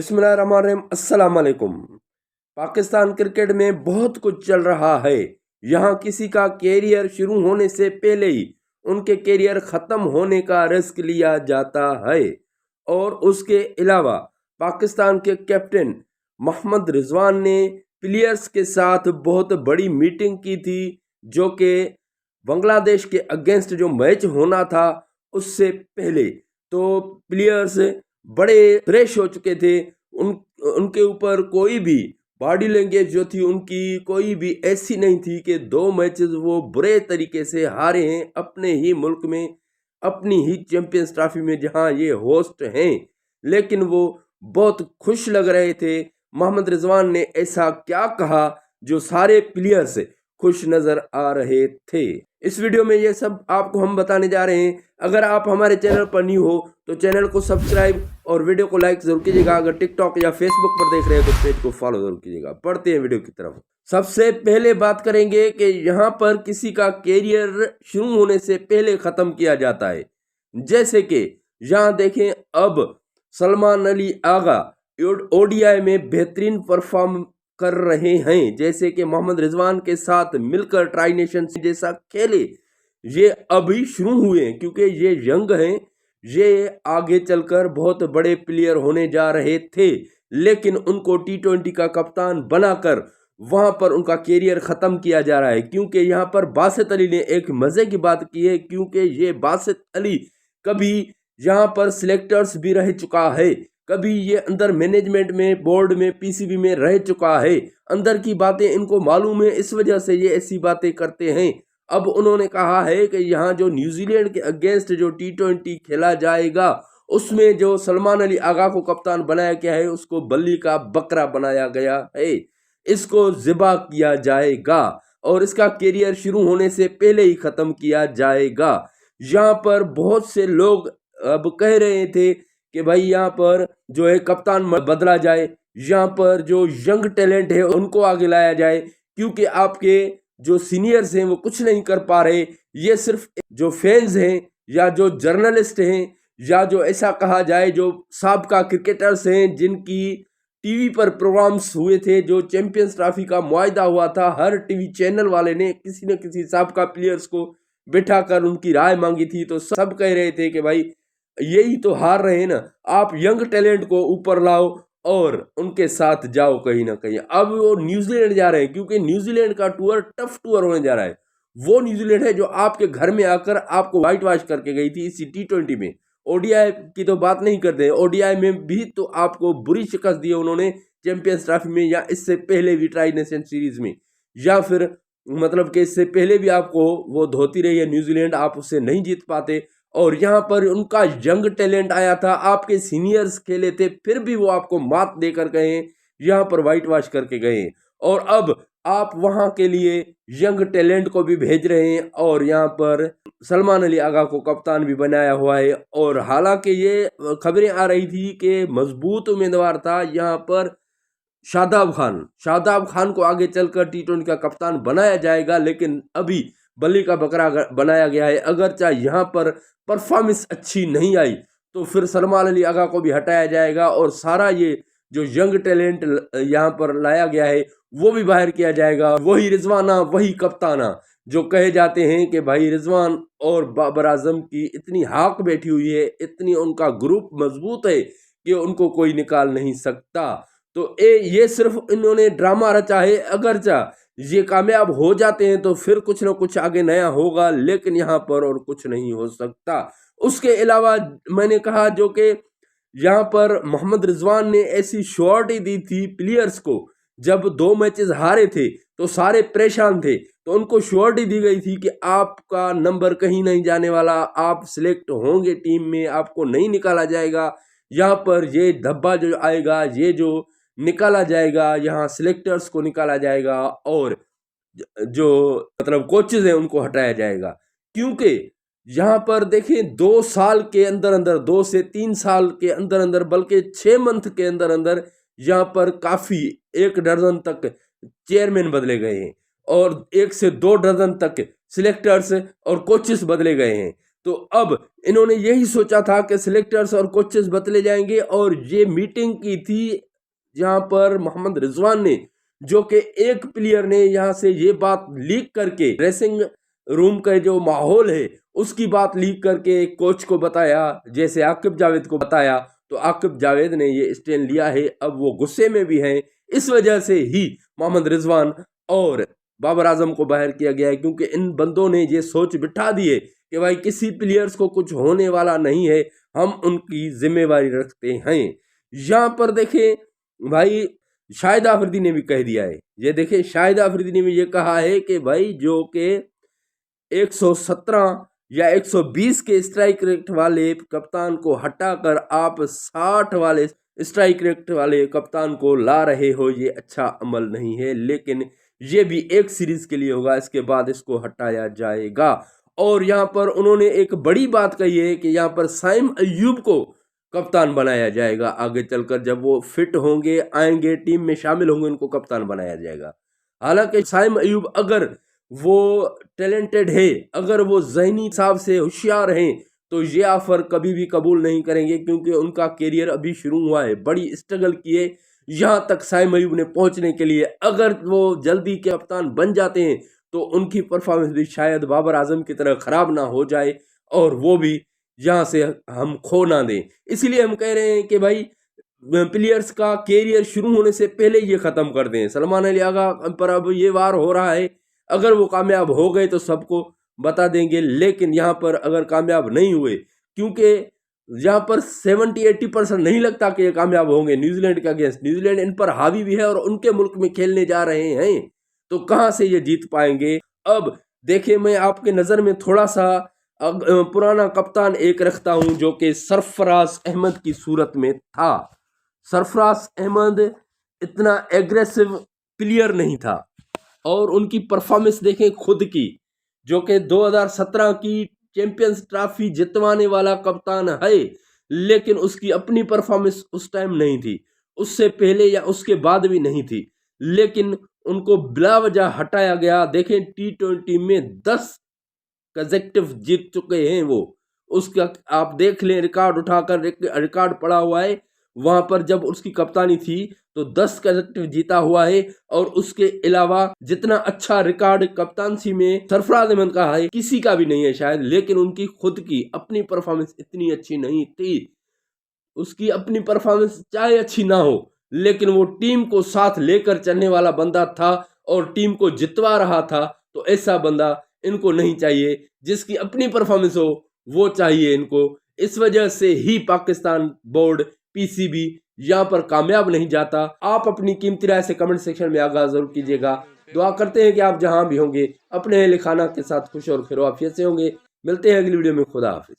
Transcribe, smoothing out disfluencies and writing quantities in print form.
बिस्मिल्लाहिर्रहमानिर्रहीम। अस्सलाम वालेकुम। पाकिस्तान क्रिकेट में बहुत कुछ चल रहा है। यहाँ किसी का कैरियर शुरू होने से पहले ही उनके कैरियर ख़त्म होने का रिस्क लिया जाता है। और उसके अलावा पाकिस्तान के कैप्टन मोहम्मद रिजवान ने प्लेयर्स के साथ बहुत बड़ी मीटिंग की थी, जो कि बांग्लादेश के अगेंस्ट जो मैच होना था उससे पहले। तो प्लेयर्स बड़े फ्रेश हो चुके थे। उन उनके ऊपर कोई भी बॉडी लैंग्वेज जो थी उनकी कोई भी ऐसी नहीं थी कि 2 मैचेस वो बुरे तरीके से हारे हैं अपने ही मुल्क में, अपनी ही चैंपियंस ट्रॉफी में जहां ये होस्ट हैं। लेकिन वो बहुत खुश लग रहे थे। मोहम्मद रिजवान ने ऐसा क्या कहा जो सारे प्लेयर्स खुश नजर आ रहे थे। इस वीडियो में ये सब आपको हम बताने जा रहे हैं। अगर आप हमारे चैनल पर न्यू हो तो चैनल को सब्सक्राइब और वीडियो को लाइक जरूर कीजिएगा। अगर टिकटॉक या फेसबुक पर देख रहे हैं तो पेज को फॉलो जरूर कीजिएगा। पढ़ते हैं वीडियो की तरफ। सबसे पहले बात करेंगे कि यहाँ पर किसी का कैरियर शुरू होने से पहले खत्म किया जाता है। जैसे कि यहाँ देखें, अब सलमान अली आगा ओडीआई में बेहतरीन परफॉर्म कर रहे हैं। जैसे कि मोहम्मद रिजवान के साथ मिलकर ट्राई नेशन जैसा खेले, ये अभी शुरू हुए हैं क्योंकि ये यंग हैं। ये आगे चलकर बहुत बड़े प्लेयर होने जा रहे थे, लेकिन उनको T20 का कप्तान बनाकर वहां पर उनका कैरियर खत्म किया जा रहा है। क्योंकि यहाँ पर बासित अली ने एक मजे की बात की है, क्योंकि ये बासित अली कभी यहाँ पर सिलेक्टर्स भी रह चुका है, कभी ये अंदर मैनेजमेंट में, बोर्ड में, पीसीबी में रह चुका है। अंदर की बातें इनको मालूम है, इस वजह से ये ऐसी बातें करते हैं। अब उन्होंने कहा है कि यहाँ जो न्यूजीलैंड के अगेंस्ट जो T20 खेला जाएगा उसमें जो सलमान अली आगा को कप्तान बनाया गया है उसको बल्ली का बकरा बनाया गया है। इसको ज़िबा किया जाएगा और इसका कैरियर शुरू होने से पहले ही खत्म किया जाएगा। यहाँ पर बहुत से लोग अब कह रहे थे कि भाई यहाँ पर जो है कप्तान बदला जाए, यहाँ पर जो यंग टैलेंट है उनको आगे लाया जाए, क्योंकि आपके जो सीनियर्स हैं वो कुछ नहीं कर पा रहे। ये सिर्फ जो फैंस हैं या जो जर्नलिस्ट हैं या जो ऐसा कहा जाए जो साबका क्रिकेटर्स हैं जिनकी टीवी पर प्रोग्राम्स हुए थे, जो चैंपियंस ट्रॉफी का मुआहदा हुआ था, हर टीवी चैनल वाले ने किसी न किसी साबका प्लेयर्स को बिठाकर उनकी राय मांगी थी। तो सब कह रहे थे कि भाई यही तो हार रहे हैं ना, आप यंग टैलेंट को ऊपर लाओ और उनके साथ जाओ कहीं ना कहीं। अब वो न्यूजीलैंड जा रहे हैं क्योंकि न्यूजीलैंड का टूर टफ टूर होने जा रहा है। वो न्यूजीलैंड है जो आपके घर में आकर आपको व्हाइट वॉश करके गई थी इसी T20 में। ओडीआई की तो बात नहीं करते हैं, ओडीआई में भी तो आपको बुरी शिकस्त दी है उन्होंने चैंपियंस ट्रॉफी में, या इससे पहले भी ट्राई नेशन सीरीज में, या फिर मतलब कि इससे पहले भी आपको वो धोती रही है न्यूजीलैंड, आप उससे नहीं जीत पाते। और यहाँ पर उनका यंग टैलेंट आया था, आपके सीनियर्स खेले थे, फिर भी वो आपको मात देकर गए, यहाँ पर व्हाइट वॉश करके गए। और अब आप वहाँ के लिए यंग टैलेंट को भी भेज रहे हैं और यहाँ पर सलमान अली आगा को कप्तान भी बनाया हुआ है। और हालांकि ये खबरें आ रही थी कि मजबूत उम्मीदवार था यहाँ पर शादाब खान को आगे चलकर T20 का कप्तान बनाया जाएगा, लेकिन अभी बल्ली का बकरा बनाया गया है। अगर चाहे यहाँ पर परफॉर्मेंस अच्छी नहीं आई तो फिर सलमान अली आगा को भी हटाया जाएगा और सारा ये जो यंग टैलेंट यहाँ पर लाया गया है वो भी बाहर किया जाएगा। वही रिजवाना, वही कप्ताना, जो कहे जाते हैं कि भाई रिजवान और बाबर आजम की इतनी हाक बैठी हुई है, इतनी उनका ग्रुप मजबूत है कि उनको कोई निकाल नहीं सकता। तो ये सिर्फ इन्होंने ड्रामा रचा है। अगर ये कामयाब हो जाते हैं तो फिर कुछ ना कुछ आगे नया होगा, लेकिन यहाँ पर और कुछ नहीं हो सकता। उसके अलावा मैंने कहा जो कि यहाँ पर मोहम्मद रिजवान ने ऐसी श्योरिटी दी थी प्लेयर्स को, जब 2 मैचेस हारे थे तो सारे परेशान थे, तो उनको श्योरिटी दी गई थी कि आपका नंबर कहीं नहीं जाने वाला, आप सिलेक्ट होंगे टीम में, आपको नहीं निकाला जाएगा। यहाँ पर ये धब्बा जो आएगा, ये जो निकाला जाएगा, यहाँ सिलेक्टर्स को निकाला जाएगा और जो मतलब कोचेज हैं उनको हटाया जाएगा। क्योंकि यहाँ पर देखें 2 साल के अंदर अंदर, 2 से 3 साल के अंदर अंदर, बल्कि 6 मंथ के अंदर अंदर यहाँ पर काफ़ी 1 दर्जन तक चेयरमैन बदले गए हैं और 1 से 2 दर्जन तक सिलेक्टर्स और कोचेस बदले गए हैं। तो अब इन्होंने यही सोचा था कि सिलेक्टर्स और कोचेस बदले जाएंगे, और ये मीटिंग की थी जहां पर मोहम्मद रिजवान ने, जो कि एक प्लेयर ने यहाँ से ये बात लीक करके ड्रेसिंग रूम का जो माहौल है उसकी बात लीक करके एक कोच को बताया, जैसे आकिब जावेद को बताया। तो आकिब जावेद ने ये स्टैंड लिया है, अब वो गुस्से में भी हैं। इस वजह से ही मोहम्मद रिजवान और बाबर आजम को बाहर किया गया है, क्योंकि इन बंदों ने ये सोच बिठा दी है कि भाई किसी प्लेयर्स को कुछ होने वाला नहीं है, हम उनकी जिम्मेवारी रखते हैं। यहाँ पर देखें भाई, शाहिद आफरीदी ने भी कह दिया है, ये देखें शाहिद आफरीदी ने भी ये कहा है कि भाई जो कि 117 या 120 के स्ट्राइक रेट वाले कप्तान को हटाकर आप 60 वाले स्ट्राइक रेट वाले कप्तान को ला रहे हो, ये अच्छा अमल नहीं है। लेकिन ये भी एक सीरीज के लिए होगा, इसके बाद इसको हटाया जाएगा। और यहाँ पर उन्होंने एक बड़ी बात कही है कि यहाँ पर साइम अय्यूब को कप्तान बनाया जाएगा, आगे चलकर जब वो फिट होंगे, आएंगे, टीम में शामिल होंगे, उनको कप्तान बनाया जाएगा। हालांकि साइम अय्यूब अगर वो टैलेंटेड है, अगर वो ज़हनी हिसाब से होशियार हैं, तो ये ऑफर कभी भी कबूल नहीं करेंगे, क्योंकि उनका करियर अभी शुरू हुआ है। बड़ी स्ट्रगल किए यहाँ तक साइम अय्यूब ने पहुंचने के लिए। अगर वो जल्दी के कप्तान बन जाते हैं तो उनकी परफॉर्मेंस भी शायद बाबर आजम की तरह खराब ना हो जाए, और वो भी यहाँ से हम खो ना दें। इसलिए हम कह रहे हैं कि भाई प्लेयर्स का कैरियर शुरू होने से पहले ये ख़त्म कर दें। सलमान अली आगा पर अब ये वार हो रहा है, अगर वो कामयाब हो गए तो सबको बता देंगे, लेकिन यहाँ पर अगर कामयाब नहीं हुए, क्योंकि यहाँ पर 70-80% नहीं लगता कि ये कामयाब होंगे न्यूजीलैंड के अगेंस्ट। न्यूजीलैंड इन पर हावी भी है और उनके मुल्क में खेलने जा रहे हैं, तो कहाँ से ये जीत पाएंगे। अब देखिए, मैं आपके नज़र में थोड़ा सा पुराना कप्तान एक रखता हूं, जो कि सरफराज अहमद की सूरत में था। सरफराज अहमद इतना एग्रेसिव प्लेयर नहीं था, और उनकी परफॉर्मेंस देखें खुद की, जो कि 2017 की चैंपियंस ट्रॉफी जितवाने वाला कप्तान है, लेकिन उसकी अपनी परफॉर्मेंस उस टाइम नहीं थी, उससे पहले या उसके बाद भी नहीं थी, लेकिन उनको बिला वजह हटाया गया। देखें T20 में 10 कंसेक्टिव जीत चुके हैं वो, उसका आप देख लें, रिकॉर्ड उठाकर रिकॉर्ड पड़ा हुआ है वहां पर। जब उसकी कप्तानी थी तो 10 कंसेक्टिव जीता हुआ है, और उसके अलावा जितना अच्छा रिकॉर्ड कप्तानसी में सरफराज अहमद का है किसी का भी नहीं है शायद। लेकिन उनकी खुद की अपनी परफॉर्मेंस इतनी अच्छी नहीं थी। उसकी अपनी परफॉर्मेंस चाहे अच्छी ना हो, लेकिन वो टीम को साथ लेकर चलने वाला बंदा था और टीम को जितवा रहा था। तो ऐसा बंदा इनको नहीं चाहिए, जिसकी अपनी परफॉर्मेंस हो वो चाहिए इनको। इस वजह से ही पाकिस्तान बोर्ड PCB यहाँ पर कामयाब नहीं जाता। आप अपनी कीमती राय से कमेंट सेक्शन में आगाह जरूर कीजिएगा। दुआ करते हैं कि आप जहां भी होंगे अपने अहल खाना के साथ खुश और खैर आफियत से होंगे। मिलते हैं अगली वीडियो में। खुदा हाफिज।